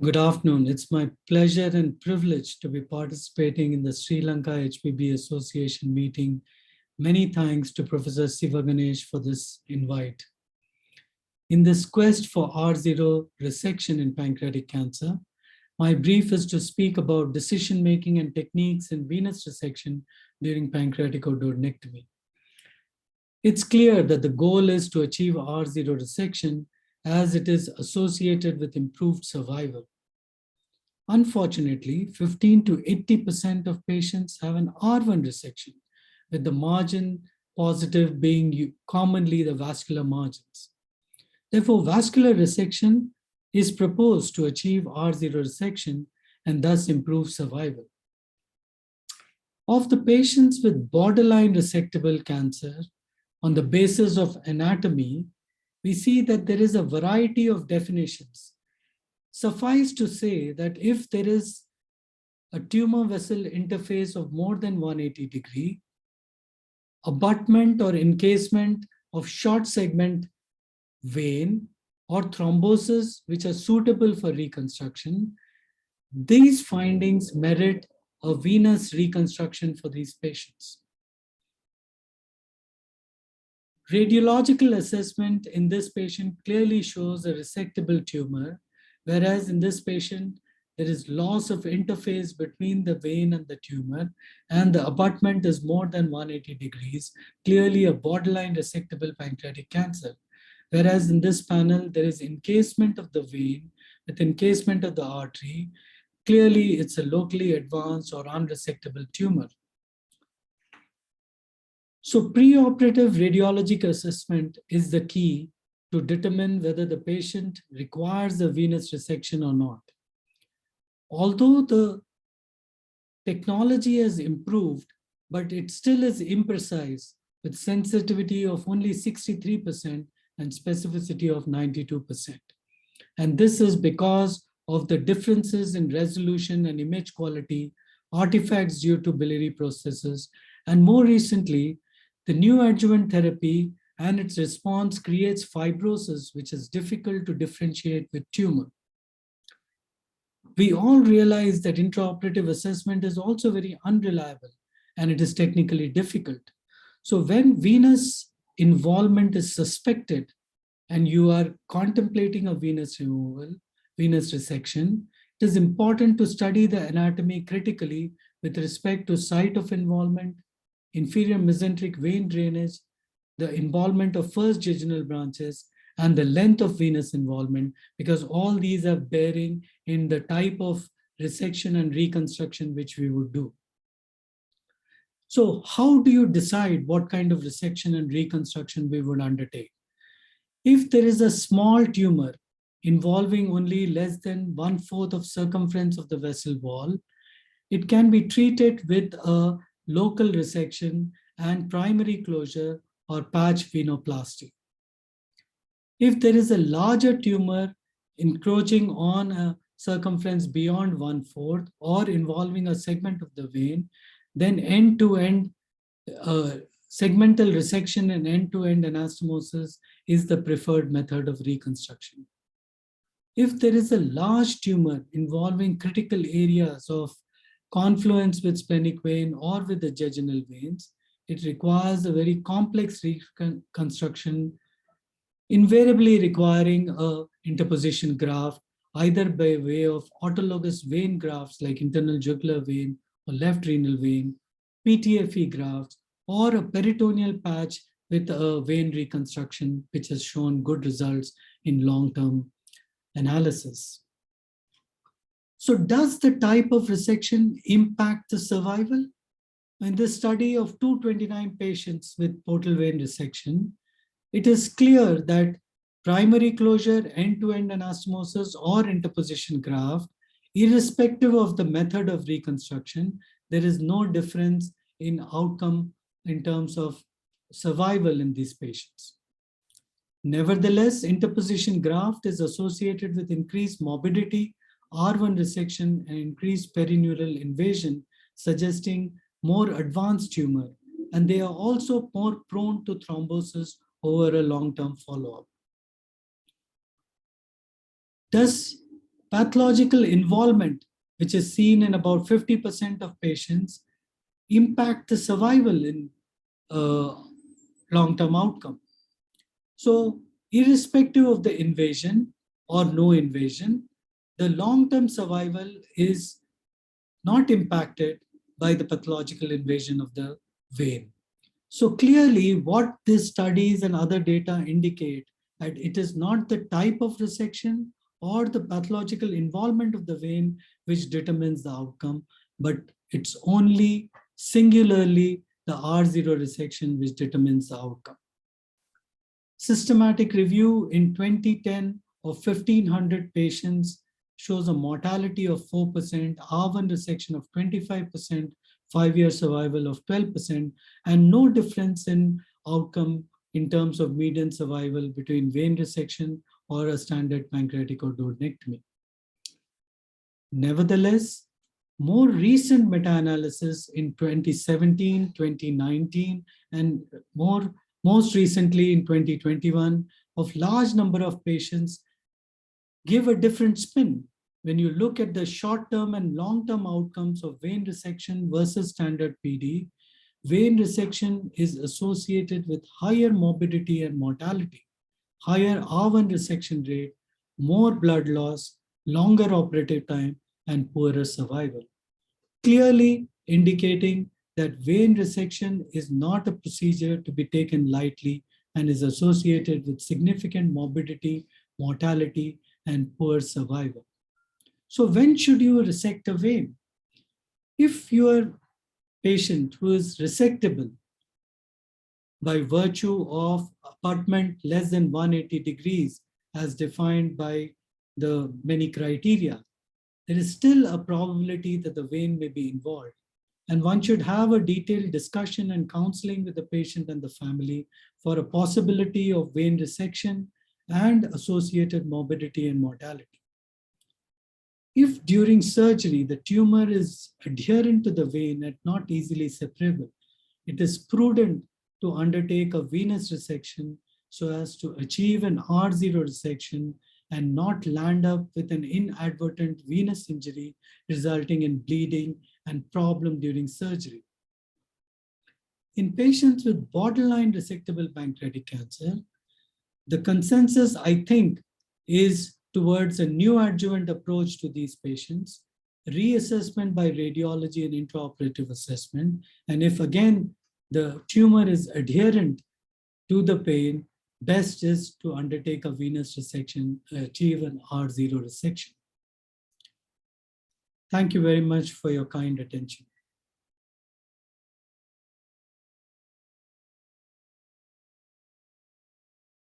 Good afternoon. It's my pleasure and privilege to be participating in the Sri Lanka HPB Association meeting. Many thanks to Professor Sivaganesh for this invite. In this quest for R0 resection in pancreatic cancer, my brief is to speak about decision-making and techniques in venous resection during pancreaticoduodenectomy. It's clear that the goal is to achieve R0 resection as it is associated with improved survival. Unfortunately, 15 to 80% of patients have an R1 resection, with the margin positive being commonly the vascular margins. Therefore, vascular resection is proposed to achieve R0 resection and thus improve survival. Of the patients with borderline resectable cancer, on the basis of anatomy, we see that there is a variety of definitions. Suffice to say that if there is a tumor vessel interface of more than 180 degrees, abutment or encasement of short segment vein or thrombosis which are suitable for reconstruction, these findings merit a venous reconstruction for these patients. Radiological assessment in this patient clearly shows a resectable tumor, whereas in this patient, there is loss of interface between the vein and the tumor, and the abutment is more than 180 degrees, clearly a borderline resectable pancreatic cancer. Whereas in this panel, there is encasement of the vein with encasement of the artery. Clearly, it's a locally advanced or unresectable tumor. So preoperative radiological assessment is the key to determine whether the patient requires a venous resection or not. Although the technology has improved, but it still is imprecise with sensitivity of only 63% and specificity of 92%. And this is because of the differences in resolution and image quality, artifacts due to biliary processes, and more recently, the new adjuvant therapy and its response creates fibrosis, which is difficult to differentiate with tumor. We all realize that intraoperative assessment is also very unreliable and it is technically difficult. So when venous involvement is suspected and you are contemplating a venous removal, venous resection, it is important to study the anatomy critically with respect to site of involvement, inferior mesenteric vein drainage, the involvement of first jejunal branches, and the length of venous involvement, because all these are bearing in the type of resection and reconstruction which we would do. So how do you decide what kind of resection and reconstruction we would undertake? If there is a small tumor involving only less than 1/4 of circumference of the vessel wall, it can be treated with a local resection and primary closure or patch venoplasty. If there is a larger tumor encroaching on a circumference beyond 1/4 or involving a segment of the vein, then end-to-end segmental resection and end-to-end anastomosis is the preferred method of reconstruction. If there is a large tumor involving critical areas of confluence with splenic vein or with the jejunal veins, it requires a very complex reconstruction, invariably requiring a interposition graft, either by way of autologous vein grafts like internal jugular vein or left renal vein, PTFE grafts, or a peritoneal patch with a vein reconstruction, which has shown good results in long-term analysis. So does the type of resection impact the survival? In this study of 229 patients with portal vein resection, it is clear that primary closure, end-to-end anastomosis, or interposition graft, irrespective of the method of reconstruction, there is no difference in outcome in terms of survival in these patients. Nevertheless, interposition graft is associated with increased morbidity, R1 resection, and increased perineural invasion, suggesting more advanced tumor, and they are also more prone to thrombosis over a long-term follow-up. Does Pathological involvement, which is seen in about 50% of patients, impact the survival in long-term outcome. So irrespective of the invasion or no invasion, the long-term survival is not impacted by the pathological invasion of the vein. So clearly what these studies and other data indicate that it is not the type of resection or the pathological involvement of the vein which determines the outcome, but it's only singularly the R0 resection which determines the outcome. Systematic review in 2010 of 1,500 patients shows a mortality of 4%, R1 resection of 25%, 5-year survival of 12%, and no difference in outcome in terms of median survival between vein resection or a standard pancreaticoduodenectomy. Nevertheless, more recent meta-analysis in 2017, 2019, and most recently in 2021 of large number of patients give a different spin. When you look at the short-term and long-term outcomes of vein resection versus standard PD, vein resection is associated with higher morbidity and mortality, higher R1 resection rate, more blood loss, longer operative time, and poorer survival, clearly indicating that vein resection is not a procedure to be taken lightly and is associated with significant morbidity, mortality, and poor survival. So when should you resect a vein? If your patient who is resectable by virtue of abutment less than 180 degrees as defined by the many criteria, there is still a probability that the vein may be involved. And one should have a detailed discussion and counseling with the patient and the family for a possibility of vein resection and associated morbidity and mortality. If during surgery the tumor is adherent to the vein and not easily separable, it is prudent to undertake a venous resection so as to achieve an R0 resection and not land up with an inadvertent venous injury resulting in bleeding and problem during surgery. In patients with borderline resectable pancreatic cancer, the consensus, I think, is towards a neoadjuvant approach to these patients, reassessment by radiology and intraoperative assessment. And if again, the tumor is adherent to the pain, best is to undertake a venous resection, achieve an R0 resection. Thank you very much for your kind attention.